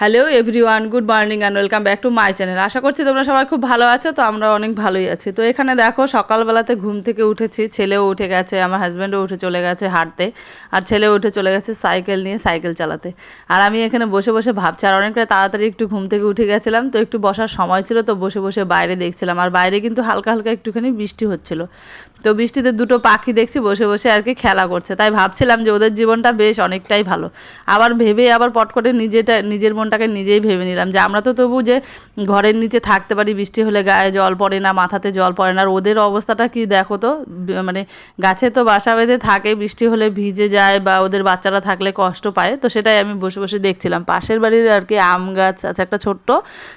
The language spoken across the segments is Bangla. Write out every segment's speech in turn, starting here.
Hello everyone, good morning and welcome back to my channel. আশা করছি তোমরা সবাই খুব ভালো আছো। তো আমরা অনেক ভালোই আছি। তো এখানে দেখো সকালবেলাতে ঘুম থেকে উঠেছি, ছেলেও উঠে গেছে, আমার হাজব্যান্ডও উঠে চলে গেছে হাঁটতে, আর ছেলেও উঠে চলে গেছে সাইকেল নিয়ে সাইকেল চালাতে। আর আমি এখানে বসে বসে ভাবছি, আর অনেকটা তাড়াতাড়ি একটু ঘুম থেকে উঠে গেছিলাম, তো একটু বসার সময় ছিল, তো বসে বসে বাইরে দেখছিলাম। আর বাইরে কিন্তু হালকা হালকা একটুখানি বৃষ্টি হচ্ছিল। তো বৃষ্টিতে দুটো পাখি দেখছি বসে বসে আর কি খেলা করছে, তাই ভাবছিলাম যে ওদের জীবনটা বেশ অনেকটাই ভালো। আবার ভেবে আবার পট করে নিজের মনটাকে নিজেই ভেবে নিলাম যে আমরা তো তবু যে ঘরের নিচে থাকতে পারি, বৃষ্টি হলে গায়ে জল পড়ে না, মাথাতে জল পড়ে না। আর ওদের অবস্থাটা কি দেখো তো, মানে গাছে তো বাসা বেঁধে থাকে, বৃষ্টি হলে ভিজে যায় বা ওদের বাচ্চারা থাকলে কষ্ট পায়। তো সেটাই আমি বসে বসে দেখছিলাম। পাশের বাড়ির আর কি আম গাছ আছে একটা ছোট্ট,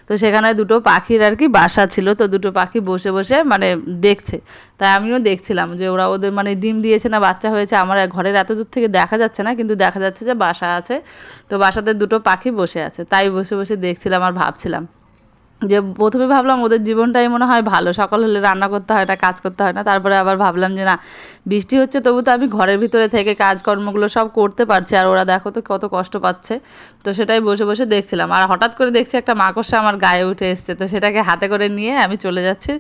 তো সেখানে দুটো পাখির আর কি বাসা ছিল, তো দুটো পাখি বসে বসে মানে দেখছে। তাই আমিও দেখছিলাম যে ওরা ওদের মানে ডিম দিয়েছে না বাচ্চা হয়েছে, আমার ঘরের এত দূর থেকে দেখা যাচ্ছে না, কিন্তু দেখা যাচ্ছে যে বাসা আছে। তো বাসাতে দুটো পাখি বসে আছে, তাই বসে বসে দেখছিলাম আর ভাবছিলাম যে প্রথমে ভাবলাম ওদের জীবনটাই মনে হয় ভালো, সকাল হলে রান্না করতে হয় না, কাজ করতে হয় না। তারপরে আবার ভাবলাম যে না, বৃষ্টি হচ্ছে তবু তো আমি ঘরের ভিতরে থেকে কাজকর্মগুলো সব করতে পারছি, আর ওরা দেখো তো কত কষ্ট পাচ্ছে। তো সেটাই বসে বসে দেখছিলাম। আর হঠাৎ করে দেখছি একটা মাকড়সা আমার গায়ে উঠে এসছে, তো সেটাকে হাতে করে নিয়ে আমি চলে যাচ্ছি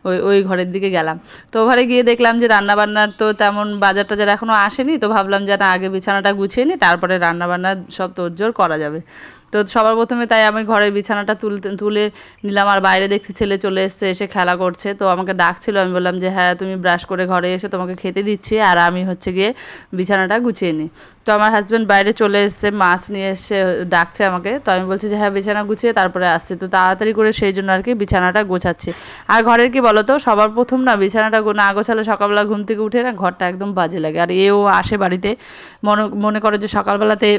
ওই ওই ঘরের দিকে গেলাম। তো ঘরে গিয়ে দেখলাম যে রান্নাবান্নার তো তেমন বাজার টাজার এখনও আসেনি, তো ভাবলাম যে না, আগে বিছানাটা গুছিয়ে নিই, তারপরে রান্নাবান্নার সব তোড়জোড় করা যাবে। তো সবার প্রথমে তাই আমি ঘরের বিছানাটা তুলে নিলাম। আর বাইরে দেখছি ছেলে চলে এসছে, এসে খেলা করছে, তো আমাকে ডাকছিল। আমি বললাম যে হ্যাঁ, তুমি ব্রাশ করে ঘরে এসে তোমাকে খেতে দিচ্ছি, আর আমি হচ্ছে গিয়ে বিছানাটা গুছিয়ে নিই। তো আমার হাজব্যান্ড বাইরে চলে এসছে, মাছ নিয়ে এসে ডাকছে আমাকে। তো আমি বলছি যে হ্যাঁ, বিছানা গুছিয়ে তারপরে আসছি। তো তাড়াতাড়ি করে সেই জন্য আর কি বিছানাটা গোছাচ্ছি। আর ঘরের কি বলো তো, সবার প্রথম না বিছানাটা না গোছালে সকালবেলা ঘুম থেকে উঠে না ঘরটা একদম বাজে লাগে। আর এও আসে বাড়িতে, মনে করে যে সকালবেলাতে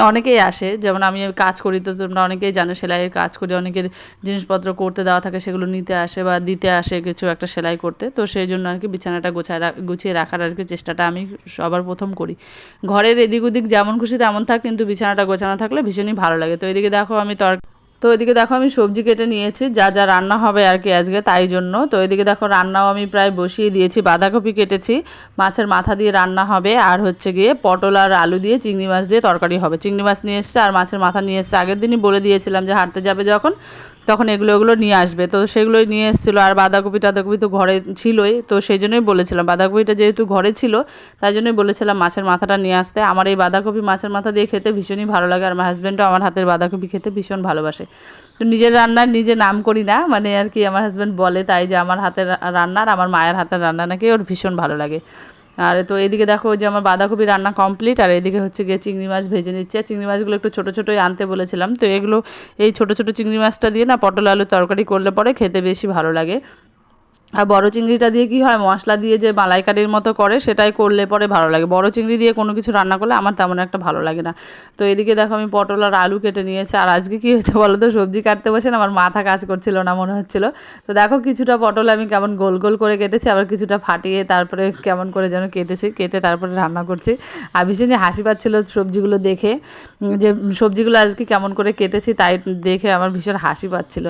অনেকেই আসে, যেমন আমি কাজ করি, তো তোমরা অনেকেই জানো সেলাইয়ের কাজ করি, অনেকের জিনিসপত্র করতে দেওয়া থাকে, সেগুলো নিতে আসে বা দিতে আসে কিছু একটা সেলাই করতে। তো সেই জন্য আর কি বিছানাটা গুছিয়ে রাখার আর কি চেষ্টাটা আমি সবার প্রথম করি। ঘরের এদিক ওদিক যেমন খুশি তেমন থাক, কিন্তু বিছানাটা গোছানো থাকলে ভীষণই ভালো লাগে। তো এদিকে দেখো আমি সবজি কেটে নিয়েছি, যা যা রান্না হবে আর কি আজকে, তাই জন্য। তো এদিকে দেখো রান্নাও আমি প্রায় বসিয়ে দিয়েছি। বাঁধাকপি কেটেছি, মাছের মাথা দিয়ে রান্না হবে, আর হচ্ছে গিয়ে পটল আর আলু দিয়ে চিংড়ি মাছ দিয়ে তরকারি হবে। চিংড়ি মাছ নিয়ে এসছে আর মাছের মাথা নিয়ে এসছে। আগের দিনই বলে দিয়েছিলাম যে হাঁটতে যাবে যখন, তখন এগুলো নিয়ে আসবে, তো সেগুলোই নিয়ে এসেছিলো। আর বাঁধাকপি টাধাকপি তো ঘরে ছিলই, তো সেই জন্যই বলেছিলাম, বাঁধাকপিটা যেহেতু ঘরে ছিল তাই জন্যই বলেছিলাম মাছের মাথাটা নিয়ে আসতে। আমার এই বাঁধাকপি মাছের মাথা দিয়ে খেতে ভীষণই ভালো লাগে, আর আমার হাজব্যান্ডও আমার হাতের বাঁধাকপি খেতে ভীষণ ভালোবাসে। তো নিজের রান্নার নিজে নাম করি না, মানে আর কি আমার হাজব্যান্ড বলে তাই, যে আমার হাতের রান্নার, আমার মায়ের হাতের রান্না নাকি ওর ভীষণ ভালো লাগে। আর তো এদিকে দেখো যে আমার বাঁধাকপি রান্না কমপ্লিট, আর এদিকে হচ্ছে গিয়ে চিংড়ি মাছ ভেজে নিচ্ছে। চিংড়ি মাছগুলো একটু ছোটো ছোটোই আনতে বলেছিলাম, তো এগুলো এই ছোটো ছোটো চিংড়ি মাছটা দিয়ে না পটল আলুর তরকারি করলে পরে খেতে বেশি ভালো লাগে। আর বড় চিংড়িটা দিয়ে কি হয়, মশলা দিয়ে যে মালাইকারির মতো করে সেটাই করলে পরে ভালো লাগে। বড় চিংড়ি দিয়ে কোনো কিছু রান্না করলে আমার তেমন একটা ভালো লাগে না। তো এদিকে দেখো আমি পটল আর আলু কেটে নিয়েছি। আর আজকে কী হয়েছে বলো তো, সবজি কাটতে বসে না আমার মাথা কাজ করছিল না মনে হচ্ছিলো। তো দেখো কিছুটা পটল আমি কেমন গোল গোল করে কেটেছি, আবার কিছুটা ফাটিয়ে তারপরে কেমন করে যেন কেটে তারপরে রান্না করছি। আর ভীষণই হাসি পাচ্ছিলো সবজিগুলো দেখে, যে সবজিগুলো আজকে কেমন করে কেটেছি তাই দেখে আমার ভীষণ হাসি পাচ্ছিলো।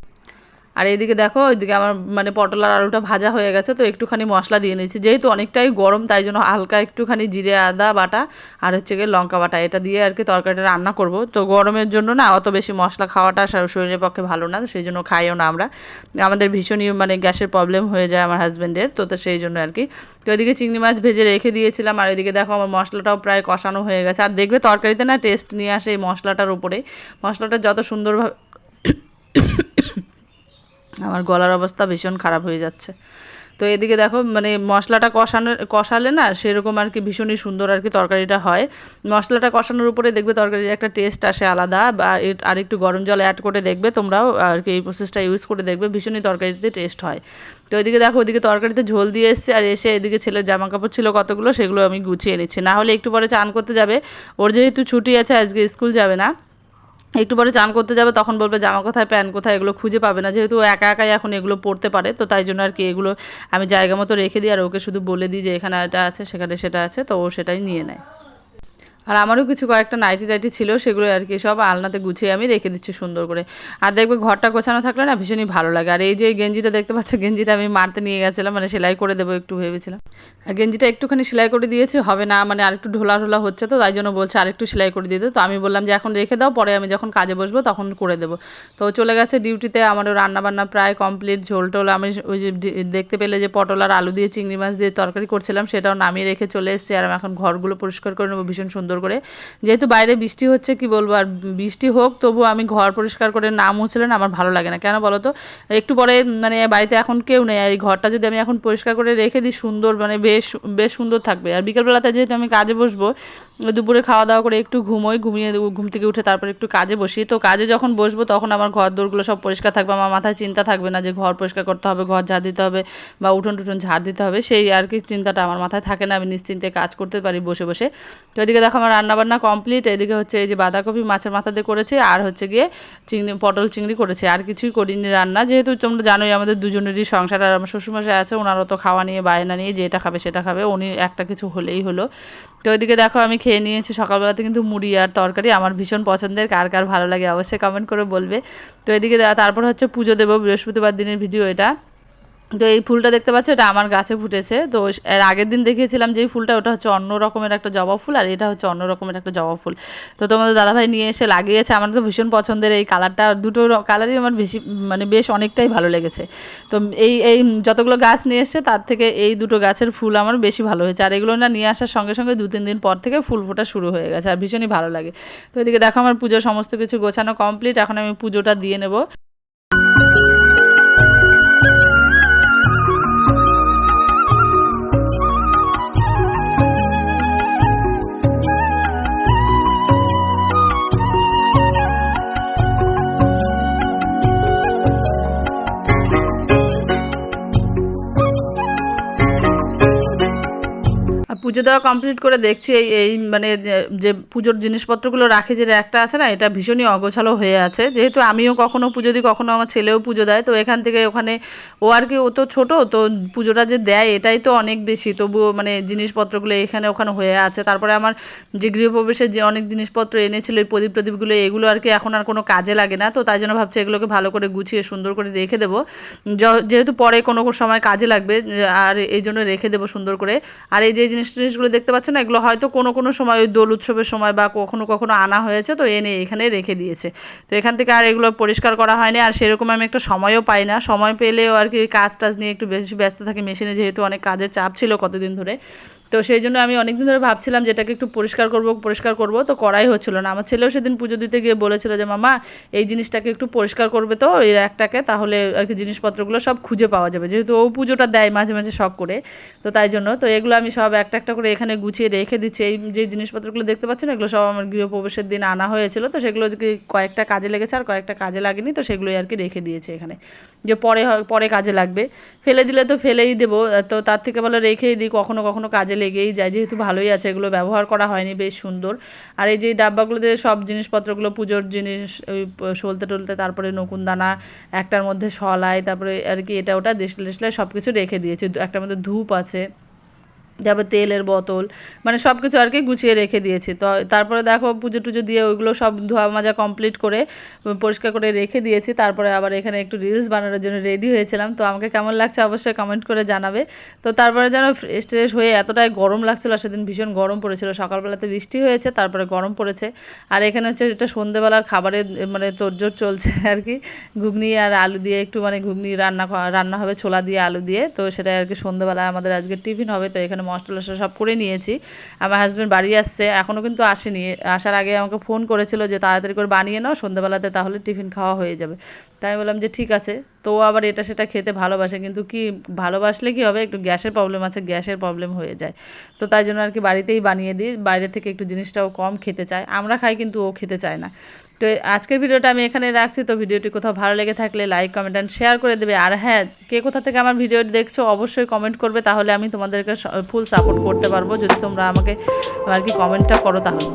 আর এইদিকে দেখো, ওইদিকে আমার মানে পটল আর আলুটা ভাজা হয়ে গেছে, তো একটুখানি মশলা দিয়ে নিয়েছি। যেহেতু অনেকটাই গরম তাই জন্য হালকা একটুখানি জিরে আদা বাটা আর হচ্ছে গিয়ে লঙ্কা বাটা, এটা দিয়ে আর কি তরকারিটা রান্না করব। তো গরমের জন্য না অত বেশি মশলা খাওয়াটা শরীরের পক্ষে ভালো না, সেই জন্য খাইও না আমরা। আমাদের ভীষণই মানে গ্যাসের প্রবলেম হয়ে যায় আমার হাজব্যান্ডের, তো সেই জন্য আর কি। তো এদিকে চিংড়ি মাছ ভেজে রেখে দিয়েছিলাম, আর এদিকে দেখো আমার মশলাটাও প্রায় কষানো হয়ে গেছে। আর দেখবে তরকারিতে না টেস্ট নিয়ে আসে এই মশলাটার উপরে। মশলাটা যত সুন্দরভাবে আমার গলার অবস্থা ভীষণ খারাপ হয়ে যাচ্ছে। তো এদিকে দেখো মানে মশলাটা কষালে না সেরকম আর কি ভীষণই সুন্দর আর কি তরকারিটা হয়। মশলাটা কষানোর উপরে দেখবে তরকারির একটা টেস্ট আসে আলাদা। বা আর একটু গরম জল অ্যাড করে দেখবে তোমরাও আর কি, এই প্রসেসটা ইউজ করে দেখবে, ভীষণই তরকারিতে টেস্ট হয়। তো এদিকে দেখো ওইদিকে তরকারিতে ঝোল দিয়ে এসছে, আর এসে এদিকে ছেলের জামা কাপড় ছিল কতগুলো, সেগুলো আমি গুছিয়ে নিচ্ছি। না হলে একটু পরে চান করতে যাবে, ওর যেহেতু ছুটি আছে আজকে স্কুল যাবে না, একটু পরে চান করতে যাবে, তখন বলবে জামা কোথায় প্যান্ট কোথায়, এগুলো খুঁজে পাবে না, যেহেতু ও একা একাই এখন এগুলো পড়তে পারে। তো তাই জন্য আর কি এগুলো আমি জায়গা মতো রেখে দিই, আর ওকে শুধু বলে দিই যে এখানে এটা আছে সেখানে সেটা আছে, তো ও সেটাই নিয়ে নেয়। আর আমারও কিছু কয়েকটা নাইটি টাইটি ছিল, সেগুলো আর কি সব আলনাতে গুছিয়ে আমি রেখে দিচ্ছি সুন্দর করে। আর দেখবে ঘরটা গোছানো থাকলে না ভীষণই ভালো লাগে। আর এই যে গেঞ্জিটা দেখতে পাচ্ছ, গেঞ্জিটা আমি মারতে নিয়ে গেছিলাম, মানে সেলাই করে দেবো একটু ভেবেছিলাম। আর গেঞ্জিটা একটুখানি সেলাই করে দিয়েছি, হবে না, মানে আরেকটু ঢোলা ঢোলা হচ্ছে, তো তাই জন্য বলছে আরেকটু সেলাই করে দিয়ে। তো আমি বললাম যে এখন রেখে দাও, পরে আমি যখন কাজে বসবো তখন করে দেবো। তো চলে গেছে ডিউটিতে। আমারও রান্নাবান্না প্রায় কমপ্লিট। ঝোল টোল আমি ওই যে দেখতে পেলে যে পটল আর আলু দিয়ে চিংড়ি মাছ দিয়ে তরকারি করছিলাম, সেটাও নামিয়ে রেখে চলে এসেছি। আর এখন ঘরগুলো পরিষ্কার করে নেবো ভীষণ সুন্দর করে। যেহেতু বাইরে বৃষ্টি হচ্ছে, কি বলবো, আর বৃষ্টি হোক তবু আমি ঘর পরিষ্কার করে না মুছলে না আমার ভালো লাগে না। কেন বলো তো, একটু পরে মানে বাড়িতে এখন কেউ নেই, আর এই ঘরটা যদি আমি এখন পরিষ্কার করে রেখে দিই সুন্দর, মানে বেশ বেশ সুন্দর থাকবে। আর বিকেলবেলাতে যেহেতু আমি কাজে বসবো, দুপুরে খাওয়া দাওয়া করে একটু ঘুমিয়ে ঘুম থেকে উঠে তারপরে একটু কাজে বসি। তো কাজে যখন বসবো তখন আমার ঘর দোরগুলো সব পরিষ্কার থাকবে, আমার মাথায় চিন্তা থাকবে না যে ঘর পরিষ্কার করতে হবে, ঘর ঝাড় দিতে হবে বা উঠোন টুঠোন ঝাড় দিতে হবে, সেই আর কি চিন্তাটা আমার মাথায় থাকে না। আমি নিশ্চিন্তে কাজ করতে পারি বসে বসে। তো এদিকে দেখো আমার রান্নাবান্না কমপ্লিট। এদিকে হচ্ছে এই যে বাঁধাকপি মাছের মাথা দিয়ে করেছি, আর হচ্ছে গিয়ে পটল চিংড়ি করেছি। আর কিছুই করিনি রান্না, যেহেতু তোমরা জানোই আমাদের দুজনেরই সংসার। আর আমার শ্বশুরমশাই আছে, ওনারও তো খাওয়া নিয়ে বায়না নিয়ে যে এটা খাবে সেটা খাবে, উনি একটা কিছু হলেই হলো। তো ওইদিকে দেখো আমি খেয়ে নিয়েছি সকালবেলাতে কিন্তু মুড়ি আর তরকারি, আমার ভীষণ পছন্দের। কার কার ভালো লাগে অবশ্যই কমেন্ট করে বলবে। তো এদিকে তারপর হচ্ছে পুজো দেবো, বৃহস্পতিবার দিনের ভিডিও এটা। তো এই ফুলটা দেখতে পাচ্ছ, এটা আমার গাছে ফুটেছে। তো এর আগের দিন দেখিয়েছিলাম যে এই ফুলটা, ওটা হচ্ছে অন্য রকমের একটা জবা ফুল, আর এটা হচ্ছে অন্য রকমের একটা জবা ফুল। তো তোমাদের দাদাভাই নিয়ে এসে লাগিয়েছে। আমার তো ভীষণ পছন্দের এই কালারটা, দুটো কালারই আমার বেশি, মানে বেশ অনেকটাই ভালো লেগেছে। তো এই এই যতগুলো গাছ নিয়ে এসছে তার থেকে এই দুটো গাছের ফুল আমার বেশি ভালো হয়েছে। আর এগুলো না নিয়ে আসার সঙ্গে সঙ্গে 2-3 দিন পর থেকে ফুল ফোটা শুরু হয়ে গেছে, আর ভীষণই ভালো লাগে। তো এদিকে দেখো আমার পুজোর সমস্ত কিছু গোছানো কমপ্লিট। এখন আমি পুজোটা দিয়ে নেব। পুজো দেওয়া কমপ্লিট করে দেখছি এই মানে যে পুজোর জিনিসপত্রগুলো রাখে যে র্যাকটা আছে না, এটা ভীষণই অগোছালো হয়ে আছে। যেহেতু আমিও কখনো পুজো দিই, কখনো আমার ছেলেও পুজো দেয়, তো এখান থেকে ওখানে ও আর কি, ও তো ছোটো, তো পুজোটা যে দেয় এটাই তো অনেক বেশি, তবুও মানে জিনিসপত্রগুলো এখানে ওখানে হয়ে আছে। তারপরে আমার যে গৃহপ্রবেশের যে অনেক জিনিসপত্র এনেছিল, এই প্রদীপগুলো, এগুলো আর কি এখন আর কোনো কাজে লাগে না। তো তাই জন্য ভাবছি এগুলোকে ভালো করে গুছিয়ে সুন্দর করে রেখে দেবো, যেহেতু পরে কোনো সময় কাজে লাগবে, আর এই জন্য রেখে দেবো সুন্দর করে। আর এই যে জিনিসগুলো দেখতে পাচ্ছেন না, এগুলো হয়তো কোনো সময় ওই দোল উৎসবের সময় বা কখনো আনা হয়েছে, তো এনে এখানে রেখে দিয়েছে। তো এখান থেকে আর এগুলো পরিষ্কার করা হয়নি। আর সেরকম আমি একটা সময়ও পাই না, সময় পেলেও আর কি কাজ টাজ নিয়ে একটু বেশি ব্যস্ত থাকি, মেশিনে যেহেতু অনেক কাজের চাপ ছিল কতদিন ধরে। তো সেই জন্য আমি অনেক দিন ধরে ভাবছিলাম যে এটাকে একটু পরিষ্কার করব, তো করাই হচ্ছিল না। আমার ছেলেও সেদিন পুজো দিতে গিয়ে বলেছিল যে মামা এই জিনিসটাকে একটু পরিষ্কার করবে তো, এই র্যাকটাকে, তাহলে আর কি জিনিসপত্রগুলো সব খুঁজে পাওয়া যাবে, যেহেতু ও পুজোটা দেয় মাঝে মাঝে শখ করে। তো তাই জন্য তো এগুলো আমি সব একটা একটা করে এখানে গুছিয়ে রেখে দিচ্ছি। এই যে জিনিসপত্রগুলো দেখতে পাচ্ছেন, এগুলো সব আমার গৃহপ্রবেশের দিন আনা হয়েছিল, তো সেগুলো কয়েকটা কাজে লেগেছে আর কয়েকটা কাজে লাগেনি, তো সেগুলোই আর কি রেখে দিয়েছে এখানে, যে পরে কাজে লাগবে। ফেলে দিলে তো ফেলেই দেবো, তো তার থেকে ভালো রেখেই দিই, কখনো কাজে লেগেই যায়। যেহেতু ভালোই আছে, এগুলো ব্যবহার করা হয়নি, বেশ সুন্দর। আর এই যে ডাব্বাগুলোতে সব জিনিসপত্রগুলো, পুজোর জিনিস, ওই সলতে টলতে, তারপরে নকুনদানা, একটার মধ্যে সলাই, তারপরে আর কি এটা ওটা দেশলাই সব কিছু রেখে দিয়েছি। একটার মধ্যে ধূপ আছে, তারপর তেলের বোতল, মানে সব কিছু আর কি গুছিয়ে রেখে দিয়েছি। তো তারপরে দেখো পুজো টুজো দিয়ে ওইগুলো সব ধোয়া মাজা কমপ্লিট করে পরিষ্কার করে রেখে দিয়েছি। তারপরে আবার এখানে একটু রিলস বানানোর জন্য রেডি হয়েছিলাম। তো আমাকে কেমন লাগছে অবশ্যই কমেন্ট করে জানাবে। তো তারপরে যেন ফ্রেশ হয়ে, এতটাই গরম লাগছিল সেদিন, ভীষণ গরম পড়েছিল। সকালবেলাতে বৃষ্টি হয়েছে, তারপরে গরম পড়েছে। আর এখানে হচ্ছে যেটা সন্ধ্যেবেলার খাবারের মানে তোড়জোড় চলছে আর কি, ঘুগনি আর আলু দিয়ে, একটু মানে ঘুগনি রান্না হবে ছোলা দিয়ে আলু দিয়ে। তো সেটা আর কি সন্ধ্যেবেলায় আমাদের আজকে টিফিন হবে। তো এখানে মশলা সব করে নিয়েছি। আমার হাজব্যান্ড বাড়ি আসছে, এখনও কিন্তু আসেনি। আসার আগে আমাকে ফোন করেছিল যে তাড়াতাড়ি করে বানিয়ে নাও, সন্ধ্যাবেলাতে তাহলে টিফিন খাওয়া হয়ে যাবে। তাই আমি বললাম যে ঠিক আছে। তো আবার এটা সেটা খেতে ভালোবাসে, কিন্তু কি ভালোবাসলে কি হবে, একটু গ্যাসের প্রবলেম আছে, গ্যাসের প্রবলেম হয়ে যায়। তো তাই জন্য আর কি বাড়িতেই বানিয়ে দিই, বাইরে থেকে একটু জিনিসটাও কম খেতে চায়। আমরা খাই কিন্তু ও খেতে চায় না। তো আজকের ভিডিওটা আমি এখানে রাখছি। তো ভিডিওটি কোথাও ভালো লেগে থাকলে লাইক, কমেন্ট অ্যান্ড শেয়ার করে দেবে। আর হ্যাঁ, কে কোথা থেকে আমার ভিডিওটি দেখছো অবশ্যই কমেন্ট করবে, তাহলে আমি তোমাদেরকে ফুল সাপোর্ট করতে পারবো, যদি তোমরা আমাকে আর কি কমেন্টটা করো তাহলে।